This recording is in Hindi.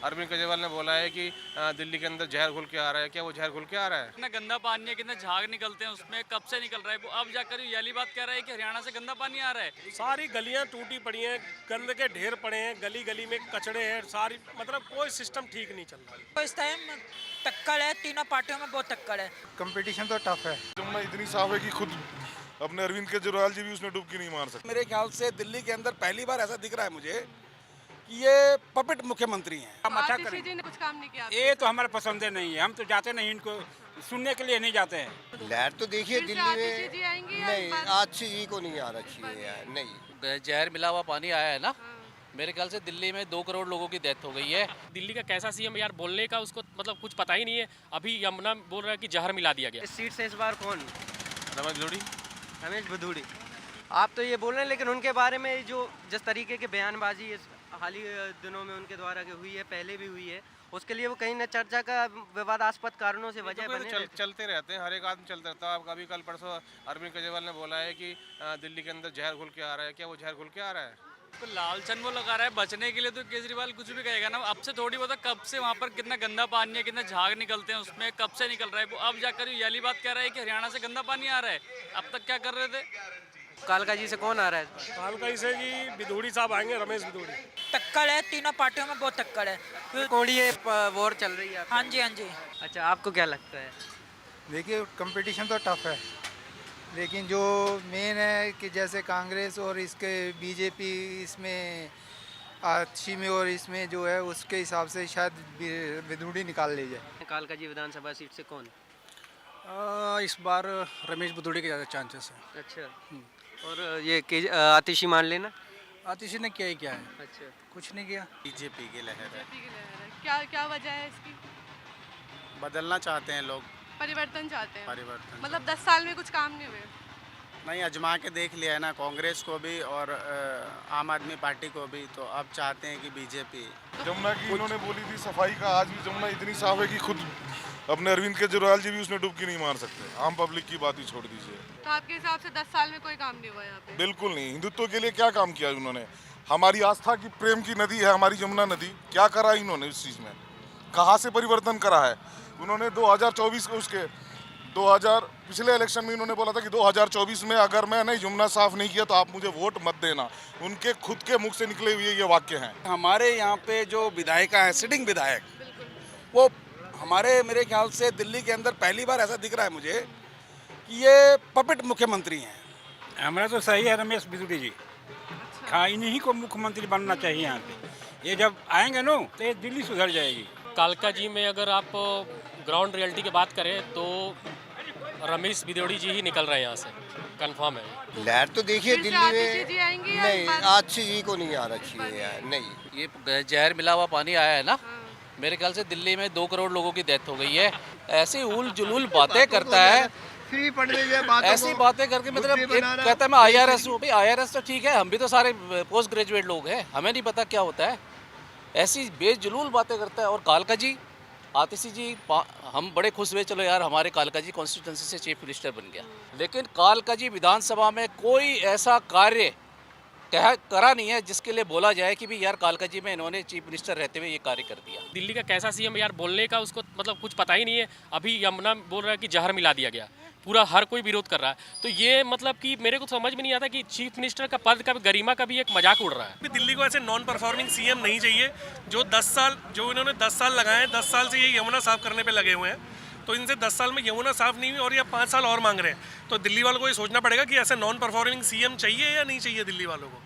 अरविंद केजरीवाल ने बोला है कि दिल्ली के अंदर जहर घुल के आ रहा है। क्या वो जहर घुल के आ रहा है? कितना गंदा पानी है, कितने झाग निकलते हैं उसमें, कब से निकल रहा है वो। अब जाकर ये वाली बात कह रहा है कि हरियाणा से गंदा पानी आ रहा है। सारी गलियां टूटी पड़ी हैं, गंद के ढेर पड़े हैं, गली गली में कचड़े हैं, सारी मतलब कोई सिस्टम ठीक नहीं चल रहा। तो इस टाइम टक्कर है, तीनों पार्टियों में बहुत टक्कर है। कंपटीशन तो टफ है। जमुना इतनी साफ है कि खुद अपने अरविंद केजरीवाल जी भी उसमें डुबकी नहीं मार सकते। मेरे ख्याल से दिल्ली के अंदर पहली बार ऐसा दिख रहा है मुझे कि ये पपेट मुख्यमंत्री हैं। आतिशी जी ने कुछ काम नहीं किया। ये तो हमारे पसंद नहीं है, हम तो जाते नहीं, इनको सुनने के लिए नहीं जाते हैं। लहर तो देखिए फिर से दिल्ली आतिशी में जी आएंगी या नहीं, इस बार? आतिशी जी को नहीं आ रखी है यार, नहीं। जहर मिला हुआ पानी आया है ना, मेरे ख्याल से दिल्ली में 2 करोड़ लोगों की डेथ हो गई है। दिल्ली का कैसा सीएम यार, बोलने का उसको मतलब कुछ पता ही नहीं है। अभी यमुना बोल रहा है कि जहर मिला दिया गया। इस सीट से इस बार कौन? रमेश जोड़ी। रमेश भदौड़ी। आप तो ये बोल रहे हैं, लेकिन उनके बारे में जो जिस तरीके की बयानबाजी इस हाल ही दिनों में उनके द्वारा हुई है, पहले भी हुई है, उसके लिए वो कहीं न चर्चा का विवादास्पद कारणों से वजह बने चलते रहते हैं, हर एक आदमी चलता रहता है। अभी कल परसों अरविंद केजरीवाल ने बोला है कि दिल्ली के अंदर जहर घुल के आ रहा है। क्या वो जहर घुल के आ रहा है? तो लालचन वो लगा रहा है बचने के लिए, तो केजरीवाल कुछ भी कहेगा ना। अब से थोड़ी बहुत कब से वहाँ पर कितना गंदा पानी है, कितने झाग निकलते हैं उसमें, कब से निकल रहा है वो। अब जाकर ये वाली बात कह रहा है कि हरियाणा से गंदा पानी आ रहा है। अब तक क्या कर रहे थे? कालका जी से कौन आ रहा है? कालका से जी भदौड़ी साहब आएंगे, रमेश भदौड़ी। टक्कर है, तीनों पार्टियों में बहुत टक्कर है। कोड़ी वॉर चल रही है। हाँ जी, हाँ जी। अच्छा, आपको क्या लगता है? देखिए कंपटीशन तो टफ है, लेकिन जो मेन है कि जैसे कांग्रेस और इसके बीजेपी इसमें आतिशी में और इसमें जो है उसके हिसाब से शायद भदौड़ी निकाल ली जाए। कालका जी विधानसभा सीट से कौन? इस बार रमेश भदौड़ी के ज़्यादा चांसेस है। अच्छा, और ये आतिशी मान लेना? आतिशी ने क्या ही क्या है, अच्छा, कुछ नहीं किया। बीजेपी की लहर है, बीजेपी की लहर है। क्या क्या वजह है इसकी? बदलना चाहते हैं लोग, परिवर्तन चाहते हैं। परिवर्तन मतलब 10 साल में कुछ काम नहीं हुए। नहीं, आजमा के देख लिया है ना, कांग्रेस को भी और आम आदमी पार्टी को भी, तो अब चाहते हैं कि बीजेपी। जमुना की इन्होंने बोली थी सफाई का, आज भी जमुना इतनी साफ है कि खुद अपने अरविंद केजरीवाल जी भी उसमें डुबकी नहीं मार सकते। आम पब्लिक की बात ही छोड़ दीजिए। तो आपके हिसाब से 10 साल में कोई काम नहीं हुआ यहाँ पे? बिल्कुल नहीं। हिंदुत्व के लिए क्या काम किया उन्होंने? हमारी आस्था की प्रेम की नदी है हमारी जमुना नदी, क्या करा इन्होंने इस चीज़ में? कहाँ से परिवर्तन करा है उन्होंने? 2024 को उसके 2000 पिछले इलेक्शन में इन्होंने बोला था कि 2024 में अगर मैं नहीं जमुना साफ नहीं किया तो आप मुझे वोट मत देना। उनके खुद के मुख से निकले हुए ये वाक्य हैं। हमारे यहाँ पे जो विधायिका है, सिटिंग विधायक, वो हमारे मेरे ख्याल से दिल्ली के अंदर पहली बार ऐसा दिख रहा है मुझे कि ये पपेट मुख्यमंत्री हैं। हमारा तो सही है रमेश भदौड़ी जी। हाँ, इन्हीं को मुख्यमंत्री बनना चाहिए यहाँ पे। ये जब आएंगे ना तो ये दिल्ली सुधर जाएगी। कालका जी में अगर आप ग्राउंड रियलिटी की बात करें तो रमेश भदौड़ी जी ही निकल रहे हैं यहाँ से, कंफर्म है। लहर तो देखिए फिर से दिल्ली आतिशी में जी आएंगी या इस नहीं, बार? आतिशी जी को नहीं आ रखी है यार, नहीं। ये जहर मिला हुआ पानी आया है ना, मेरे ख्याल से दिल्ली में 2 करोड़ लोगों की डेथ हो गई है। ऐसी उल जुलूल बातें करता है, फ्री पढ़ने की बातों ऐसी को बातें करके मतलब बुद्धि एक बना रहा कहता है मैं IRS हूँ। भाई IRS तो ठीक है, हम भी तो सारे पोस्ट ग्रेजुएट लोग हैं, हमें नहीं पता क्या होता है। ऐसी बेजुलूल बातें करता है। और कालका जी, आतिशी जी, हम बड़े खुश हुए, चलो यार हमारे कालका जी कॉन्स्टिट्यूंसी से चीफ मिनिस्टर बन गया। लेकिन कालका जी विधानसभा में कोई ऐसा कार्य करा नहीं है जिसके लिए बोला जाए कि भी यार कालका जी में इन्होंने चीफ मिनिस्टर रहते हुए ये कार्य कर दिया। दिल्ली का कैसा सीएम यार, बोलने का उसको मतलब कुछ पता ही नहीं है। अभी यमुना बोल रहा है कि जहर मिला दिया गया, पूरा हर कोई विरोध कर रहा है। तो ये मतलब कि मेरे को समझ में नहीं आता कि चीफ मिनिस्टर का पद का गरिमा का भी एक मजाक उड़ रहा है। दिल्ली को ऐसे नॉन परफॉर्मिंग सीएम नहीं चाहिए। जो इन्होंने 10 साल लगाए हैं, 10 साल से ये यमुना साफ करने पे लगे हुए हैं, तो इनसे 10 साल में यमुना साफ नहीं हुई और ये 5 साल और मांग रहे हैं। तो दिल्ली वालों को ये सोचना पड़ेगा कि ऐसे नॉन परफॉर्मिंग सीएम चाहिए या नहीं चाहिए दिल्ली वालों को।